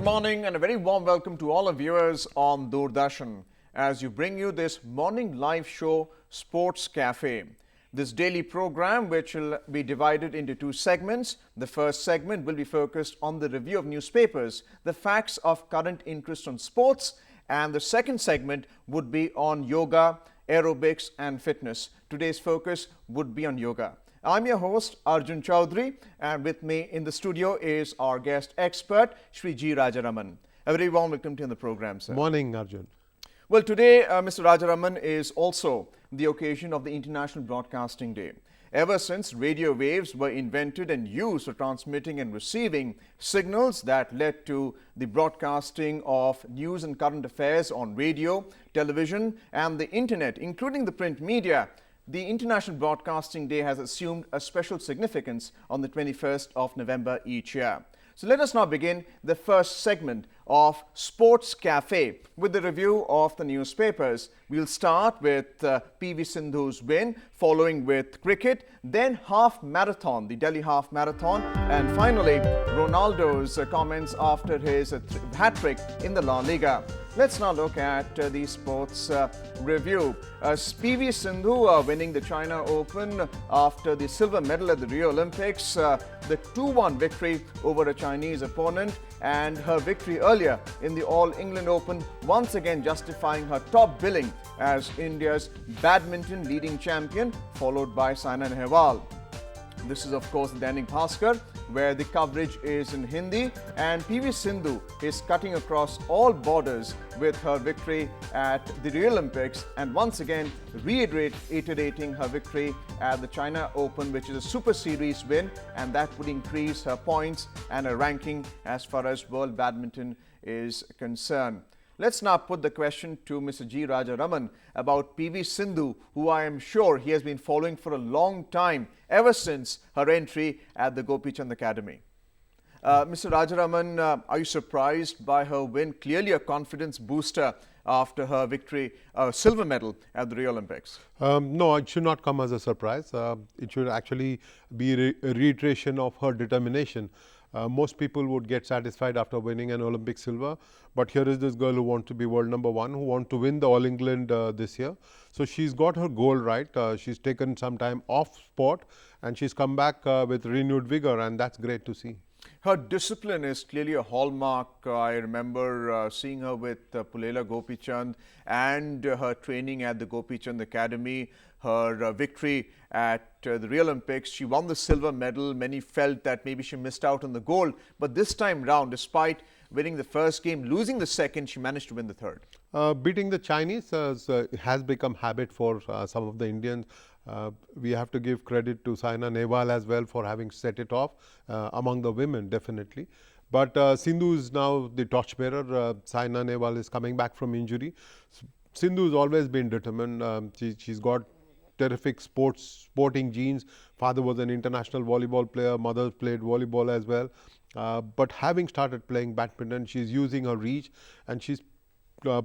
morning and a very warm welcome to all our viewers on Doordarshan as you bring you this morning live show Sports Cafe. This daily program, which will be divided into two segments. The first segment will be focused on the review of newspapers, the facts of current interest on sports, and the second segment would be on yoga, aerobics and fitness. Today's focus would be on yoga. I'm your host Arjun Chaudhary, and with me in the studio is our guest expert Shri G. Rajaraman. A very warm welcome to you on the program, sir. Morning, Arjun. Well, today Mr. Rajaraman is also the occasion of the International Broadcasting Day. Ever since radio waves were invented and used for transmitting and receiving signals that led to the broadcasting of news and current affairs on radio, television and the internet, including the print media, the International Broadcasting Day has assumed a special significance on the 21st of November each year. So let us now begin the first segment of Sports Cafe with the review of the newspapers. We'll start with PV Sindhu's win, following with cricket, then half marathon, the Delhi half marathon, and finally Ronaldo's comments after his hat-trick in the La Liga. Let's now look at the sports review. PV Sindhu winning the China Open after the silver medal at the Rio Olympics, the 2-1 victory over a Chinese opponent, and her victory earlier in the All England Open, once again justifying her top billing as India's badminton leading champion, followed by Saina Nehwal. This is of course the Dainik Bhaskar, where the coverage is in Hindi, and PV Sindhu is cutting across all borders with her victory at the Rio Olympics, and once again reiterating her victory at the China Open, which is a Super Series win, and that would increase her points and her ranking as far as world badminton is concerned. Let's now put the question to Mr. G. Rajaraman about PV Sindhu, who I am sure he has been following for a long time, ever since her entry at the Gopi Chand Academy. Mr. Rajaraman, are you surprised by her win? Clearly a confidence booster after her victory, silver medal at the Rio Olympics. No, it should not come as a surprise. It should actually be a reiteration of her determination. Most people would get satisfied after winning an Olympic silver, but here is this girl who wants to be world number one, who wants to win the All England this year. So she's got her goal right. She's taken some time off sport and she's come back with renewed vigor, and that's great to see. Her discipline is clearly a hallmark. I remember seeing her with Pulela Gopichand and her training at the Gopi Chand Academy. Her victory at the Rio Olympics, she won the silver medal. Many felt that maybe she missed out on the gold, but this time round, despite winning the first game, losing the second, she managed to win the third. Beating the Chinese has become habit for some of the Indians. We have to give credit to Saina Nehwal as well for having set it off among the women, definitely. But Sindhu is now the torchbearer. Saina Nehwal is coming back from injury. Sindhu has always been determined. She's got terrific sporting genes. Father was an international volleyball player. Mother played volleyball as well. But having started playing badminton, she's using her reach and she's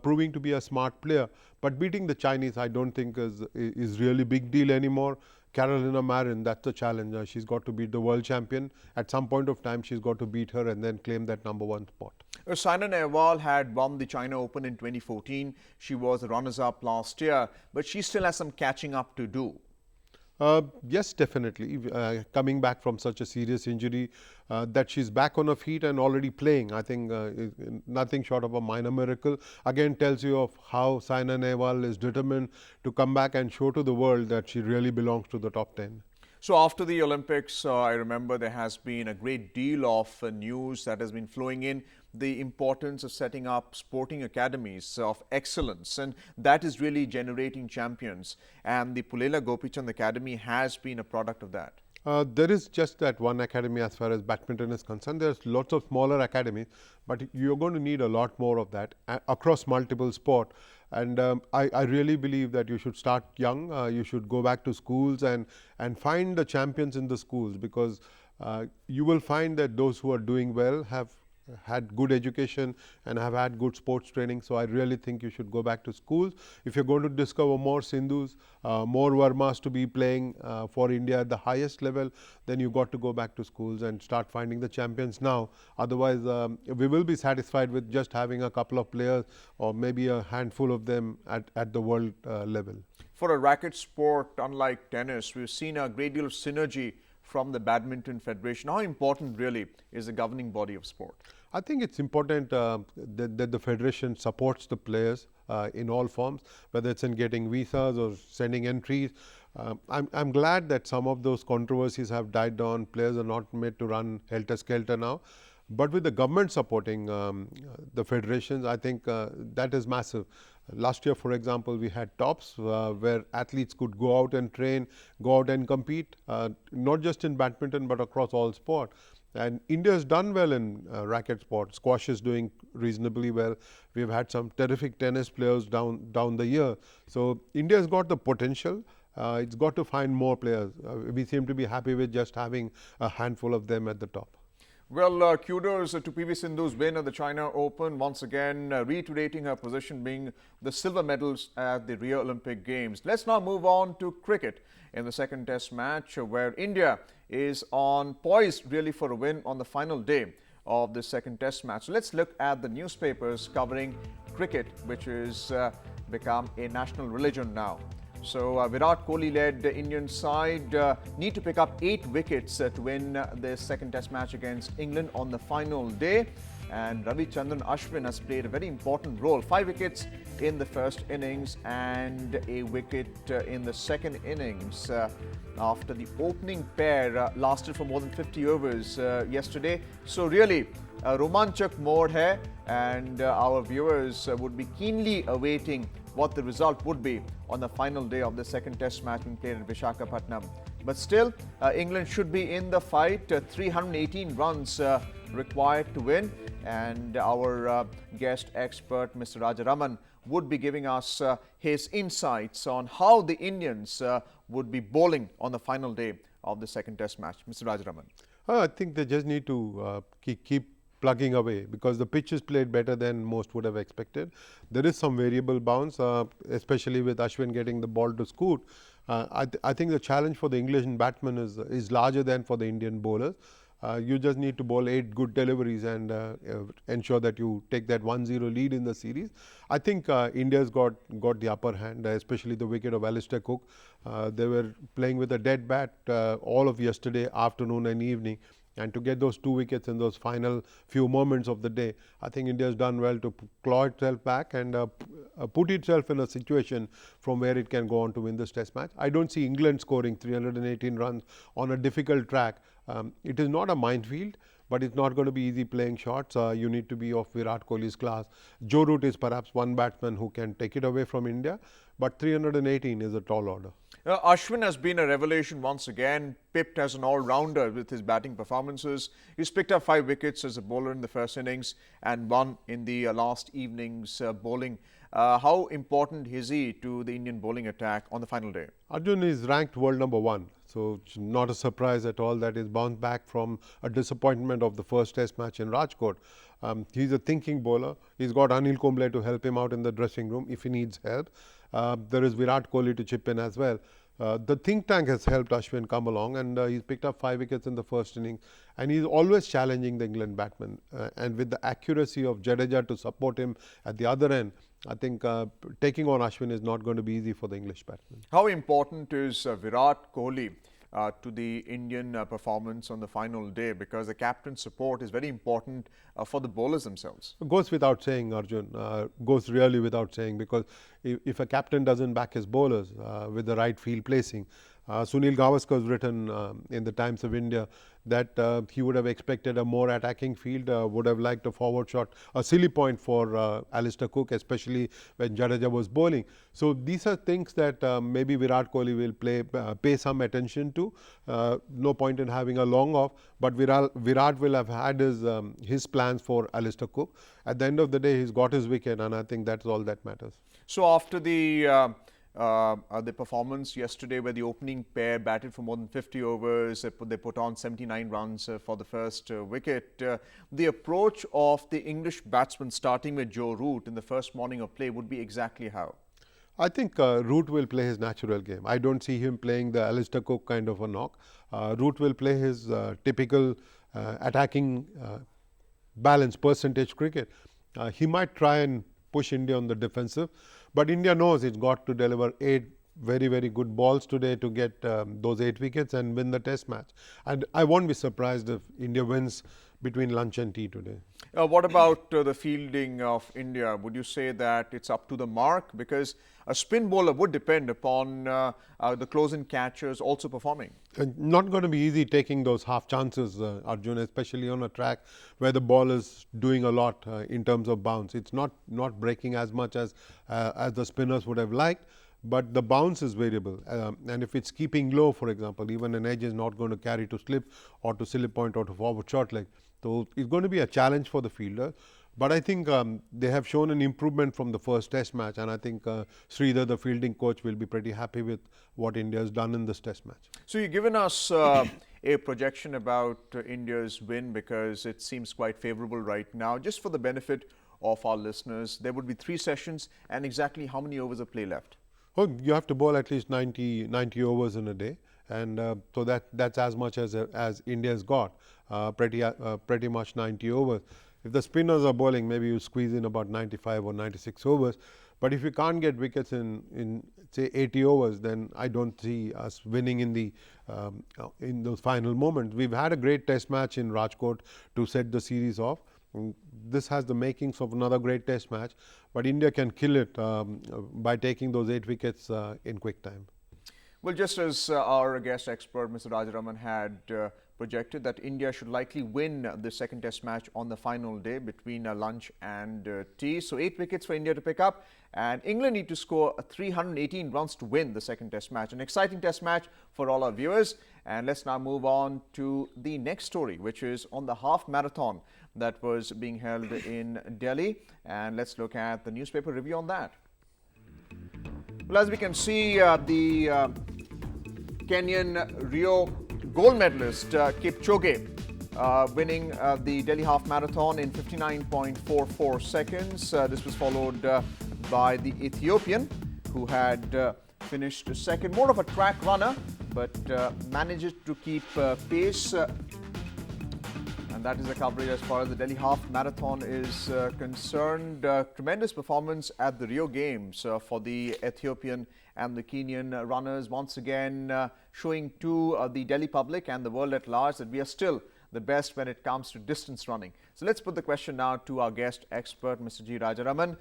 proving to be a smart player. But beating the Chinese, I don't think is really big deal anymore. Carolina Marin, that's the challenge. She's got to beat the world champion. At some point of time, she's got to beat her and then claim that number one spot. Saina Nehwal had won the China Open in 2014. She was the runners-up last year, but she still has some catching up to do. Yes, definitely. Coming back from such a serious injury, that she's back on her feet and already playing, I think nothing short of a minor miracle. Again, tells you of how Saina Nehwal is determined to come back and show to the world that she really belongs to the top 10. So after the Olympics, I remember there has been a great deal of news that has been flowing in, the importance of setting up sporting academies of excellence, and that is really generating champions, and the Pulela Gopichand Academy has been a product of that. There is just that one academy as far as badminton is concerned. There's lots of smaller academies, but you're going to need a lot more of that across multiple sport. And I really believe that you should start young. You should go back to schools and find the champions in the schools, because you will find that those who are doing well have had good education and have had good sports training. So I really think you should go back to schools. If you're going to discover more Sindhus, more Vermas to be playing for India at the highest level, then you got to go back to schools and start finding the champions now. Otherwise, we will be satisfied with just having a couple of players or maybe a handful of them at the world level. For a racket sport, unlike tennis, we've seen a great deal of synergy from the Badminton Federation. How important really is the governing body of sport? I think it's important that the federation supports the players in all forms, whether it's in getting visas or sending entries. I'm glad that some of those controversies have died down. Players are not made to run helter-skelter now. But with the government supporting the federations, I think that is massive. Last year, for example, we had TOPS where athletes could go out and train, go out and compete, not just in badminton but across all sport. And India has done well in racket sport. Squash is doing reasonably well. We've had some terrific tennis players down the year. So India has got the potential. It's got to find more players. We seem to be happy with just having a handful of them at the top. Well, kudos to PV Sindhu's win at the China Open, once again reiterating her position being the silver medals at the Rio Olympic Games. Let's now move on to cricket in the second test match, where India is on poised really for a win on the final day of the second test match. So let's look at the newspapers covering cricket, which has become a national religion now. So Virat Kohli-led Indian side need to pick up 8 wickets to win the second test match against England on the final day. And Ravichandran Ashwin has played a very important role. 5 wickets in the first innings and a wicket in the second innings after the opening pair lasted for more than 50 overs yesterday. So really romanchak mode hai, and our viewers would be keenly awaiting what the result would be on the final day of the second test match being played at Visakhapatnam. But still, England should be in the fight. 318 runs required to win, and our guest expert, Mr. Rajaraman, would be giving us his insights on how the Indians would be bowling on the final day of the second test match. Mr. Rajaraman. I think they just need to keep plugging away, because the pitch is played better than most would have expected. There is some variable bounce, especially with Ashwin getting the ball to scoot. I think the challenge for the English batsmen is larger than for the Indian bowlers. You just need to bowl 8 good deliveries and ensure that you take that 1-0 lead in the series. I think India's got the upper hand, especially the wicket of Alistair Cook. They were playing with a dead bat all of yesterday afternoon and evening. And to get those 2 wickets in those final few moments of the day, I think India has done well to claw itself back and put itself in a situation from where it can go on to win this test match. I don't see England scoring 318 runs on a difficult track. It is not a minefield, but it's not going to be easy playing shots. You need to be of Virat Kohli's class. Joe Root is perhaps one batsman who can take it away from India, but 318 is a tall order. Ashwin has been a revelation once again, pipped as an all-rounder with his batting performances. He's picked up 5 wickets as a bowler in the first innings and 1 in the last evening's bowling. How important is he to the Indian bowling attack on the final day? Arjun is ranked world number 1. So it's not a surprise at all that he's bounced back from a disappointment of the first test match in Rajkot. He's a thinking bowler. He's got Anil Kumble to help him out in the dressing room if he needs help. There is Virat Kohli to chip in as well. The think tank has helped Ashwin come along, and he's picked up 5 wickets in the first innings, and he's always challenging the England batsmen. And with the accuracy of Jadeja to support him at the other end, I think taking on Ashwin is not going to be easy for the English batsmen. How important is Virat Kohli to the Indian performance on the final day, because the captain's support is very important for the bowlers themselves? It goes without saying, Arjun, goes really without saying, because if a captain doesn't back his bowlers with the right field placing, Sunil Gavaskar has written in the Times of India that he would have expected a more attacking field, would have liked a forward shot, a silly point for Alistair Cook, especially when Jadeja was bowling. So these are things that maybe Virat Kohli will pay some attention to. No point in having a long off, but Virat will have had his plans for Alistair Cook. At the end of the day, he's got his wicket, and I think that's all that matters. So after the the performance yesterday, where the opening pair batted for more than 50 overs. They put on 79 runs for the first wicket. The approach of the English batsmen, starting with Joe Root in the first morning of play, would be exactly how? I think Root will play his natural game. I don't see him playing the Alistair Cook kind of a knock. Root will play his typical attacking balance percentage cricket. He might try and push India on the defensive, but India knows it's got to deliver 8 very, very good balls today to get those 8 wickets and win the test match. And I won't be surprised if India wins between lunch and tea today. What about the fielding of India? Would you say that it's up to the mark? Because a spin bowler would depend upon the close-in catchers also performing. Not going to be easy taking those half chances, Arjun, especially on a track where the ball is doing a lot in terms of bounce. It's not breaking as much as the spinners would have liked, but the bounce is variable. And if it's keeping low, for example, even an edge is not going to carry to slip or to slip point or to forward short leg. So it's going to be a challenge for the fielder. But I think they have shown an improvement from the first test match, and I think Sridhar, the fielding coach, will be pretty happy with what India has done in this test match. So you've given us a projection about India's win, because it seems quite favorable right now. Just for the benefit of our listeners, there would be 3 sessions, and exactly how many overs of play left? Well, you have to bowl at least 90 overs in a day, and so that's as much as India's got, pretty much 90 overs. If the spinners are bowling, maybe you squeeze in about 95 or 96 overs. But if you can't get wickets in say 80 overs, then I don't see us winning in those final moments. We've had a great test match in Rajkot to set the series off. This has the makings of another great test match, but India can kill it by taking those 8 wickets in quick time. Well, just as our guest expert, Mr. Rajaraman, had projected that India should likely win the second test match on the final day between lunch and tea. So 8 wickets for India to pick up, and England need to score 318 runs to win the second test match. An exciting test match for all our viewers. And let's now move on to the next story, which is on the half marathon that was being held in Delhi. And let's look at the newspaper review on that. Well, as we can see, the Kenyan Rio gold medalist Kipchoge winning the Delhi half marathon in 59.44 seconds. This was followed by the Ethiopian, who had finished second, more of a track runner, but managed to keep pace. And that is the coverage as far as the Delhi half marathon is concerned. Tremendous performance at the Rio Games for the Ethiopian and the Kenyan runners, once again showing to the Delhi public and the world at large that we are still the best when it comes to distance running. So let's put the question now to our guest expert, Mr. G. Rajaraman.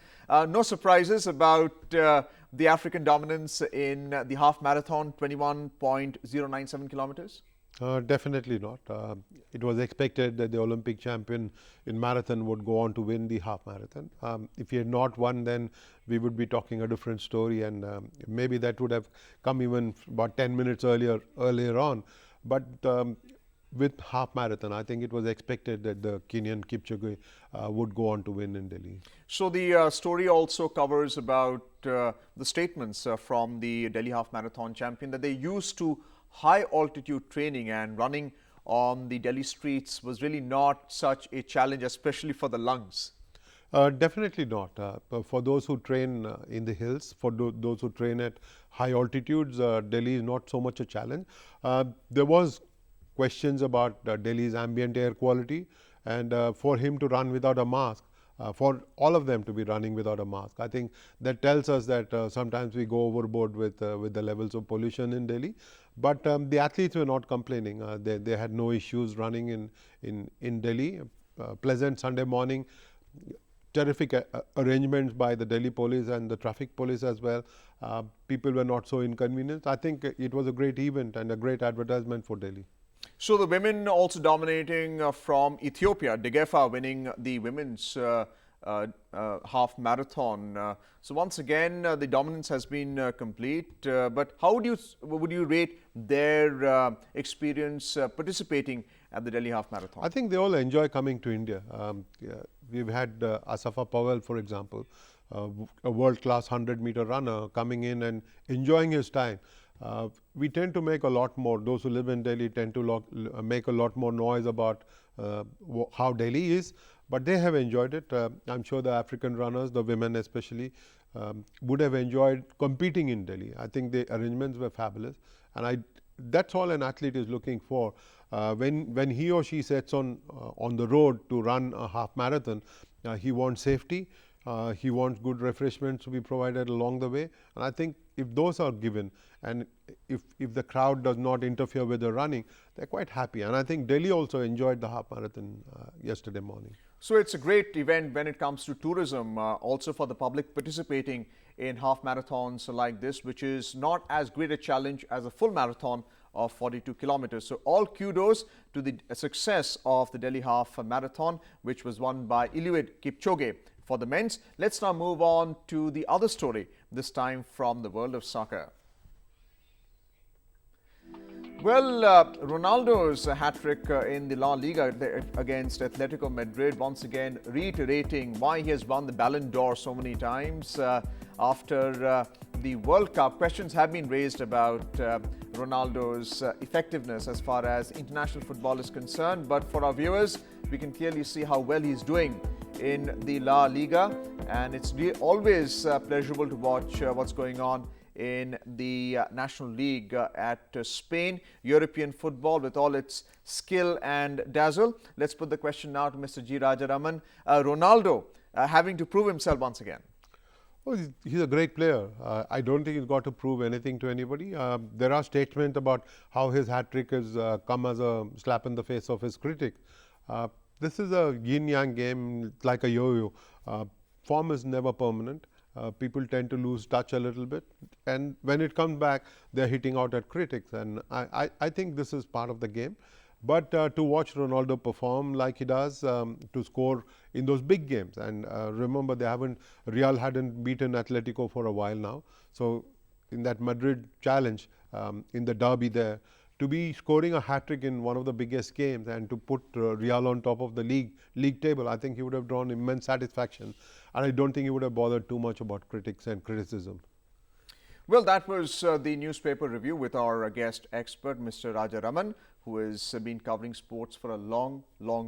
No surprises about the African dominance in the half marathon, 21.097 kilometers? Definitely not. It was expected that the Olympic champion in marathon would go on to win the half marathon. If he had not won, then we would be talking a different story, and maybe that would have come even about 10 minutes earlier on. But with half marathon, I think it was expected that the Kenyan Kipchoge would go on to win in Delhi. So the story also covers about the statements from the Delhi half marathon champion that they used to high altitude training, and running on the Delhi streets was really not such a challenge, especially for the lungs. Definitely not. For those who train in the hills, for those who train at high altitudes, Delhi is not so much a challenge. There was questions about Delhi's ambient air quality, and for him to run without a mask, for all of them to be running without a mask, I think that tells us that sometimes we go overboard with the levels of pollution in Delhi. But the athletes were not complaining. They had no issues running in Delhi. Pleasant Sunday morning, terrific arrangements by the Delhi police and the traffic police as well. People were not so inconvenienced. I think it was a great event and a great advertisement for Delhi. So the women also dominating from Ethiopia, Degefa winning the women's half marathon. So once again, the dominance has been complete. But how would you rate their experience participating at the Delhi half marathon? I think they all enjoy coming to India. We've had Asafa Powell, for example, a world-class 100-meter runner coming in and enjoying his time. We tend to make a lot more, those who live in Delhi tend to make a lot more noise about how Delhi is, but they have enjoyed it. I'm sure the African runners, the women especially, would have enjoyed competing in Delhi. I think the arrangements were fabulous, and that's all an athlete is looking for. When he or she sets on the road to run a half marathon, he wants safety. He wants good refreshments to be provided along the way, and I think if those are given, and if the crowd does not interfere with the running, they're quite happy. And I think Delhi also enjoyed the half marathon yesterday morning. So it's a great event when it comes to tourism, also for the public participating in half marathons like this, which is not as great a challenge as a full marathon of 42 kilometers. So all kudos to the success of the Delhi half marathon, which was won by Eliud Kipchoge. For the men's, let's now move on to the other story, this time from the world of soccer. Well, Ronaldo's hat-trick in the La Liga against Atletico Madrid, once again reiterating why he has won the Ballon d'Or so many times. After the World Cup, questions have been raised about Ronaldo's effectiveness as far as international football is concerned. But for our viewers, we can clearly see how well he's doing in the La Liga, and it's always pleasurable to watch what's going on in the National League at Spain. European football with all its skill and dazzle. Let's put the question now to Mr. G. Rajaraman. Ronaldo having to prove himself once again. Well, he's a great player. I don't think he's got to prove anything to anybody. There are statements about how his hat-trick has come as a slap in the face of his critic. This is a yin-yang game, like a yo-yo. Form is never permanent. People tend to lose touch a little bit, and when it comes back, they're hitting out at critics, and I think this is part of the game. But to watch Ronaldo perform like he does, to score in those big games, and remember, Real hadn't beaten Atletico for a while now. So in that Madrid challenge, in the derby there, to be scoring a hat-trick in one of the biggest games and to put Real on top of the league table, I think he would have drawn immense satisfaction, and I don't think he would have bothered too much about critics and criticism. Well, that was the newspaper review with our guest expert, Mr. Rajaraman, who has been covering sports for a long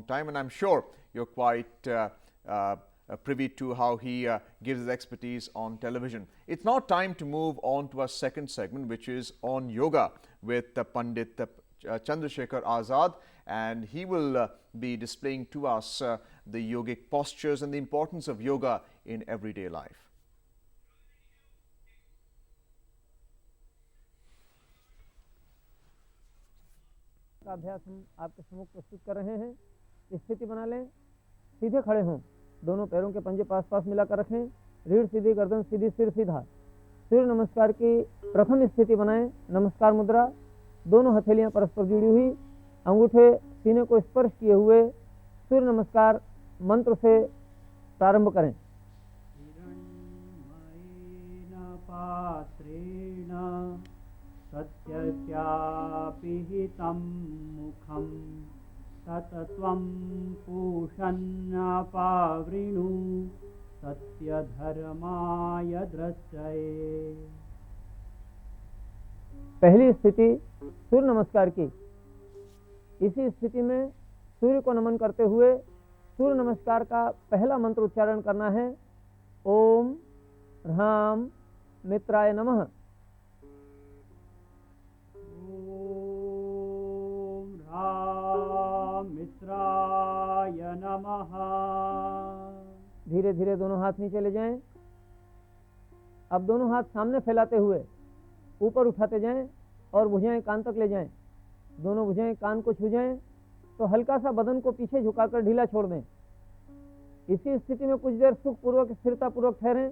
time, and I'm sure you're quite privy to how he gives his expertise on television. It's now time to move on to our second segment, which is on yoga with Pandit Chandrasekhar Azad, and he will be displaying to us the yogic postures and the importance of yoga in everyday life. का अभ्यास हम आपके सम्मुख प्रस्तुत कर रहे हैं। स्थिति बना लें, सीधे खड़े हों, दोनों पैरों के पंजे पास पास मिलाकर रखें, रीढ़ सीधी, गर्दन सीधी, सिर सीधा। सूर्य नमस्कार की प्रथम स्थिति बनाएं, नमस्कार मुद्रा, दोनों हथेलियां परस्पर जुड़ी हुई, अंगूठे सीने को स्पर्श किए हुए सूर्य नमस्कार मंत्र से प्रारंभ करें। सत्यस्यापिहितं मुखं तत्त्वं पूषन्नपावृणु सत्यधर्माय दृष्टये। पहली स्थिति सूर्य नमस्कार की। इसी स्थिति में सूर्य को नमन करते हुए सूर्य नमस्कार का पहला मंत्र उच्चारण करना है। ओम ह्राम मित्राय नमः। मित्राय नमः। धीरे धीरे दोनों हाथ नीचे ले जाएं। अब दोनों हाथ सामने फैलाते हुए ऊपर उठाते जाएं और भुजाएं कान तक ले जाएं। दोनों भुजाएं कान को छू जाएं तो हल्का सा बदन को पीछे झुकाकर ढीला छोड़ दें। इसी स्थिति में कुछ देर सुखपूर्वक स्थिरता पूर्वक ठहरें।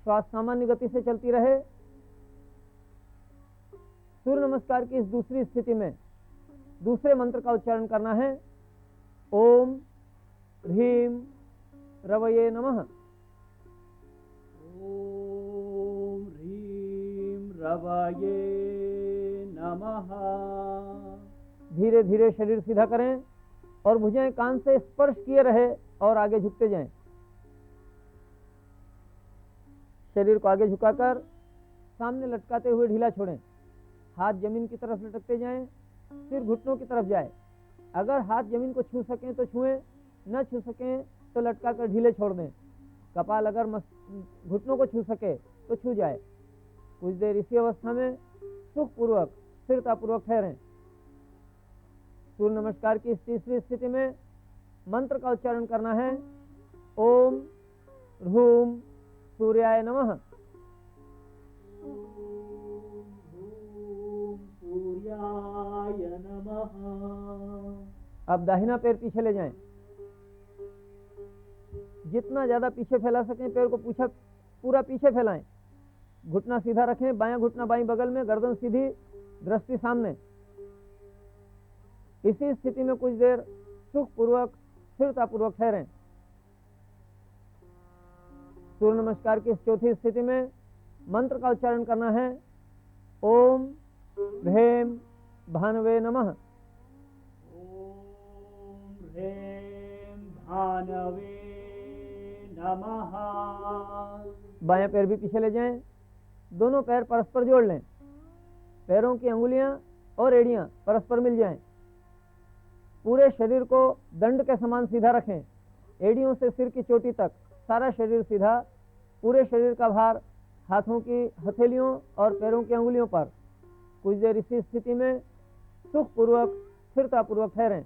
श्वास सामान्य गति से चलती रहे। सूर्य नमस्कार की इस दूसरी स्थिति में दूसरे मंत्र का उच्चारण करना है। ओम ह्रीम रवये नमः। ओम ह्रीम रवये नमः। धीरे धीरे शरीर सीधा करें और भुजाएं कान से स्पर्श किए रहे और आगे झुकते जाएं। शरीर को आगे झुकाकर सामने लटकाते हुए ढीला छोड़ें। हाथ जमीन की तरफ लटकते जाएं, सिर घुटनों की तरफ जाए। अगर हाथ जमीन को छू सकें तो छुएं, न छू सकें तो लटकाकर ढीले छोड़ दें। कपाल अगर घुटनों को छू सके तो छू जाए। कुछ देर इसी अवस्था में सुखपूर्वक स्थिरतापूर्वक ठहरें। सूर्य नमस्कार की इस तीसरी स्थिति में मंत्र का उच्चारण करना है। ओम ह्रूम सूर्याय नमः। सूर्याय नमः। अब दाहिना पैर पीछे ले जाएं। जितना ज्यादा पीछे फैला सकें पैर को पूरा पीछे फैलाएं। घुटना सीधा रखें, बायां घुटना बाईं बगल में, गर्दन सीधी, दृष्टि सामने। इसी स्थिति में कुछ देर सुखपूर्वक स्थिरतापूर्वक ठहरें। सूर्य नमस्कार की इस चौथी स्थिति में मंत्र का उच्चारण करना है। ओम ह्रीम भानवे नमः। ओम ह्रीम भानवे नमः। बायां पैर भी पीछे ले जाएं। दोनों पैर परस्पर जोड़ लें। पैरों की अंगुलियां और एड़ियां परस्पर मिल जाएं। पूरे शरीर को दंड के समान सीधा रखें। एड़ियों से सिर की चोटी तक सारा शरीर सीधा। पूरे शरीर का भार हाथों की हथेलियों और पैरों की अंगुलियों पर। कुछ देर इसी स्थिति में सुखपूर्वक स्थिरतापूर्वक ठहरें।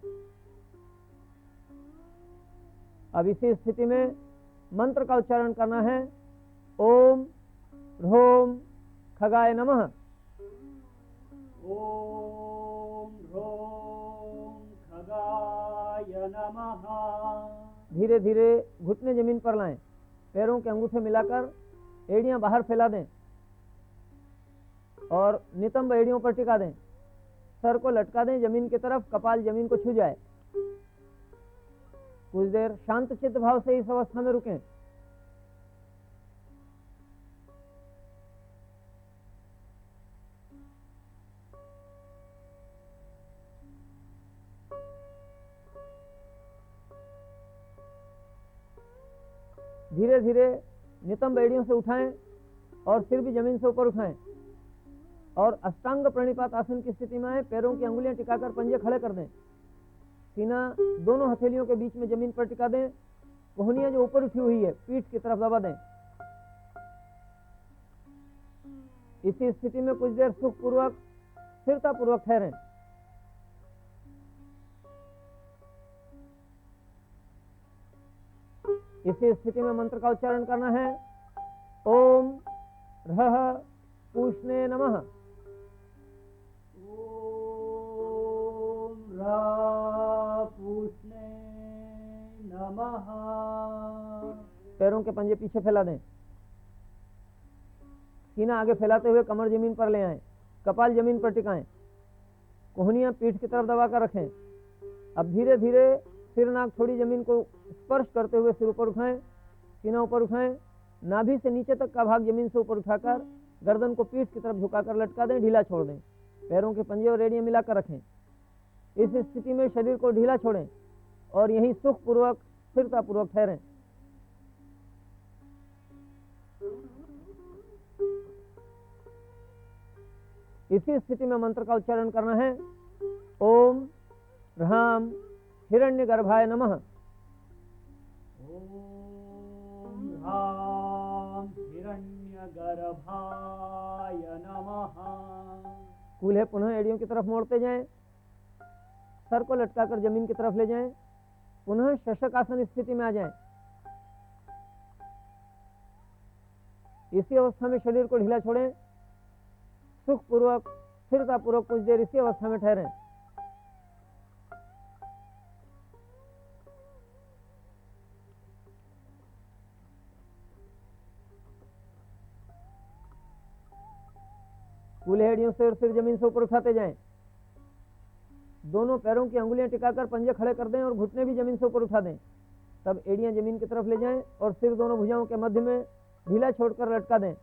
अब इसी स्थिति में मंत्र का उच्चारण करना है। ओम ह्रोम खगाय नमः। ओम ह्रोम खगाय नमः। धीरे धीरे घुटने जमीन पर लाएं। पैरों के अंगूठे मिलाकर एड़ियां बाहर फैला दें और नितंब एड़ियों पर टिका दें। सर को लटका दें जमीन की तरफ, कपाल जमीन को छू जाए। कुछ देर शांत चित्त भाव से इस अवस्था में रुकें। धीरे धीरे नितंब एड़ियों से उठाएं और सिर भी जमीन से ऊपर उठाएं और अष्टांग प्रणिपात आसन की स्थिति में आए। पैरों की अंगुलियां टिकाकर पंजे खड़े कर दें। सीना दोनों हथेलियों के बीच में जमीन पर टिका दें। कोहनियां जो ऊपर उठी हुई है पीठ की तरफ दबा दें। इसी स्थिति में कुछ देर सुखपूर्वक स्थिरतापूर्वक ठहरें। इसी स्थिति में मंत्र का उच्चारण करना है। ओम ह्रः पूष्णे नमः। ओम ह्रः पूष्णे नमः। पैरों के पंजे पीछे फैला दें। सीना आगे फैलाते हुए कमर जमीन पर ले आएं। कपाल जमीन पर टिकाएं। कोहनियां पीठ की तरफ दबाकर रखें। अब धीरे धीरे सिर नाक थोड़ी जमीन को स्पर्श करते हुए सिर ऊपर उठाएं। सीना ऊपर उठाएं। नाभि से नीचे तक का भाग जमीन से ऊपर उठाकर गर्दन को पीठ की तरफ झुकाकर लटका दें, ढीला छोड़ दें। पैरों के पंजे और एड़ियां मिलाकर रखें। इस स्थिति में शरीर को ढीला छोड़ें और यहीं सुखपूर्वक स्थिरतापूर्वक ठहरें। इसी स्थिति में मंत्र का उच्चारण करना है। ओम ह्राम हिरण्यगर्भाय नमः। ओम ह्राम हिरण्यगर्भाय नमः। कूल्हे पुनः एड़ियों की तरफ मोड़ते जाएं। सर को लटकाकर जमीन की तरफ ले जाएं। पुनः शशक आसन स्थिति में आ जाएं। इसी अवस्था में शरीर को ढीला छोड़ें। सुखपूर्वक स्थिरतापूर्वक कुछ देर इसी अवस्था में ठहरें। कूल्हे एड़ियों से और सिर जमीन से ऊपर उठाते जाएं। दोनों पैरों की अंगुलियां टिकाकर पंजे खड़े कर दें और घुटने भी जमीन से ऊपर उठा दें। तब एड़ियां जमीन की तरफ ले जाएं और सिर दोनों भुजाओं के मध्य में ढीला छोड़कर लटका दें।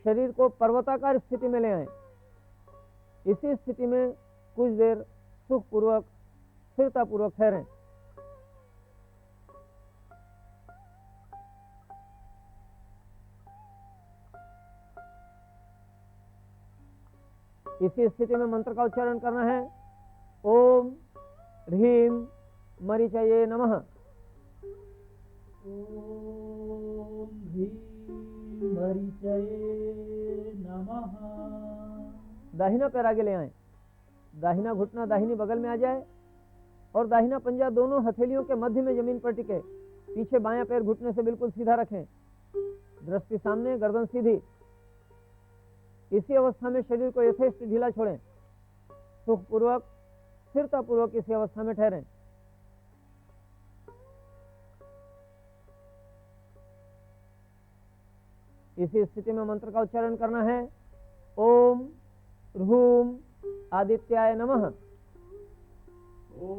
शरीर को पर्वताकार स्थिति में ले आएं। इसी स्थिति में कुछ देर सुखपूर्वक स्थिरतापूर्वक ठहरें। इसी स्थिति में मंत्र का उच्चारण करना है। ओम ह्रीम मरीचये नमः। ॐ ह्रीं मरीचये नमः। दाहिना पैर आगे ले आए, दाहिना घुटना दाहिनी बगल में आ जाए और दाहिना पंजा दोनों हथेलियों के मध्य में जमीन पर टिके। पीछे बायां पैर घुटने से बिल्कुल सीधा रखें, दृष्टि सामने, गर्दन सीधी। इसी अवस्था में शरीर को यथेष्ट ढीला छोड़ें, सुखपूर्वक स्थिरतापूर्वक इसी अवस्था में ठहरें। इसी स्थिति में मंत्र का उच्चारण करना है। ओम ह्रूम आदित्याय नमः। ॐ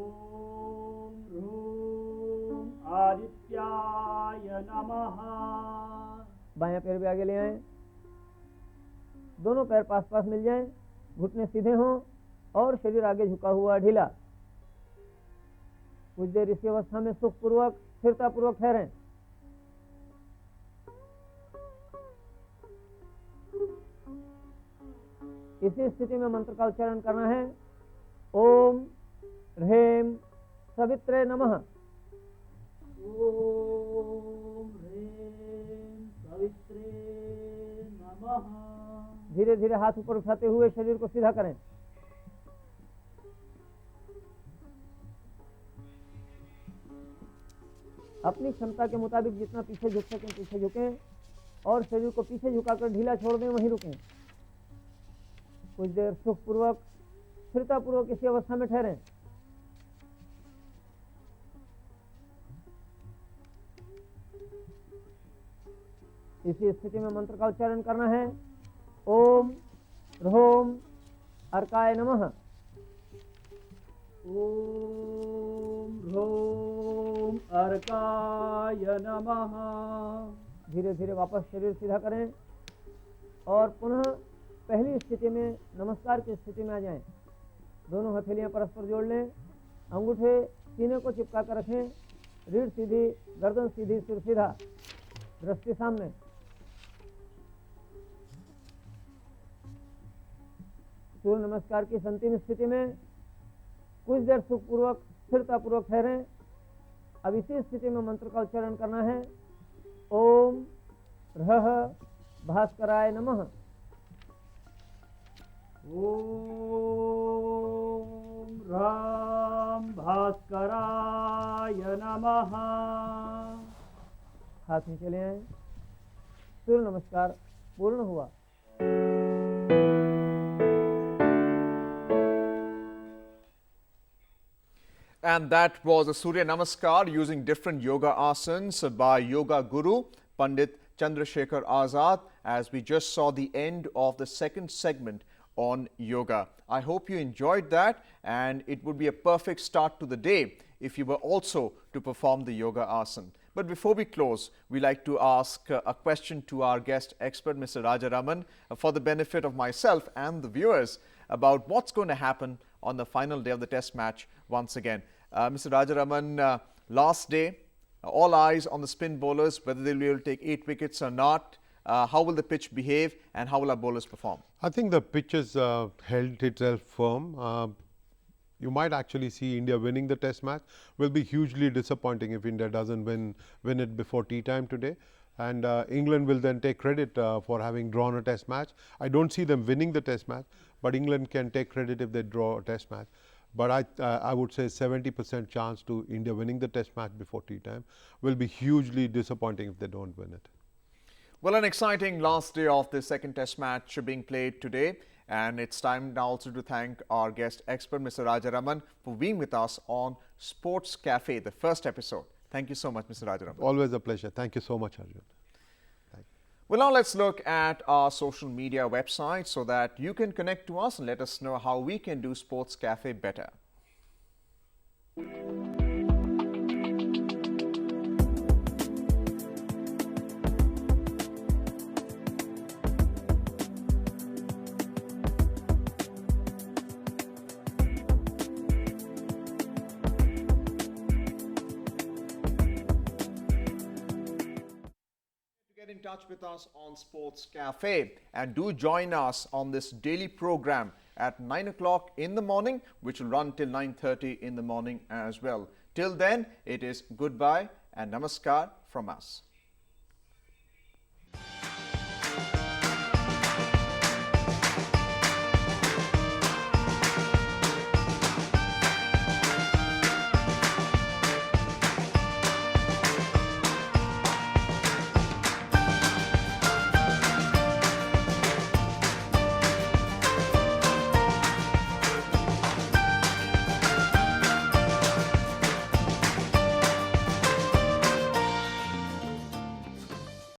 ह्रूं आदित्याय नमः। बायां पैर भी आगे ले आए, दोनों पैर पास पास मिल जाएं, घुटने सीधे हों और शरीर आगे झुका हुआ ढीला। कुछ देर इसी अवस्था में सुखपूर्वक स्थिरतापूर्वक ठहरें। इसी स्थिति में मंत्र का उच्चारण करना है। ओम ह्रीं सवित्रे नमः। ॐ ह्रीं सवित्रे नमः। धीरे धीरे हाथ ऊपर उठाते हुए शरीर को सीधा करें। अपनी क्षमता के मुताबिक जितना पीछे झुक सकें पीछे झुकें और शरीर को पीछे झुकाकर ढीला छोड़ दें, वहीं रुकें। कुछ देर सुखपूर्वक स्थिरतापूर्वक इसी अवस्था में ठहरें। इसी स्थिति में मंत्र का उच्चारण करना है। ओम ह्रोम अर्काय नमः। ॐ ह्रों अर्काय नमः। धीरे धीरे वापस शरीर सीधा करें और पुनः पहली स्थिति में नमस्कार की स्थिति में आ जाएं। दोनों हथेलियां परस्पर जोड़ लें, अंगूठे सीने को चिपका कर रखें, रीढ़ सीधी, गर्दन सीधी, सिर सीधा, दृष्टि सामने। सूर्य नमस्कार की अंतिम स्थिति में कुछ देर सुखपूर्वक स्थिरतापूर्वक ठहरें। अब इसी स्थिति में मंत्र का उच्चारण करना है। ओम ह्रः भास्कराय नमः। ॐ ह्रां भास्कराय नमः। हाथ नीचे ले आए, सूर्य नमस्कार पूर्ण हुआ। And that was a Surya Namaskar using different yoga asanas by Yoga Guru Pandit Chandrasekhar Azad, as we just saw the end of the second segment on yoga. I hope you enjoyed that, and it would be a perfect start to the day if you were also to perform the yoga asana. But before we close, we like to ask a question to our guest expert, Mr. Rajaraman, for the benefit of myself and the viewers about what's going to happen on the final day of the test match once again. Mr. Rajaraman, last day, all eyes on the spin bowlers, whether they will be able to take 8 wickets or not. How will the pitch behave and how will our bowlers perform? I think the pitch has held itself firm. You might actually see India winning the test match. Will be hugely disappointing if India doesn't win it before tea time today. And England will then take credit for having drawn a test match. I don't see them winning the test match, but England can take credit if they draw a test match. But I would say 70% chance to India winning the test match before tea time. Will be hugely disappointing if they don't win it. Well, an exciting last day of the second test match being played today. And it's time now also to thank our guest expert, Mr. Rajaraman, for being with us on Sports Cafe, the first episode. Thank you so much, Mr. Rajaraman. Always a pleasure. Thank you so much, Arjun. Well, now let's look at our social media website so that you can connect to us and let us know how we can do Sports Cafe better. Get in touch with us on Sports Cafe and do join us on this daily program at 9 o'clock in the morning, which will run till 9:30 in the morning as well. Till then, it is goodbye and namaskar from us.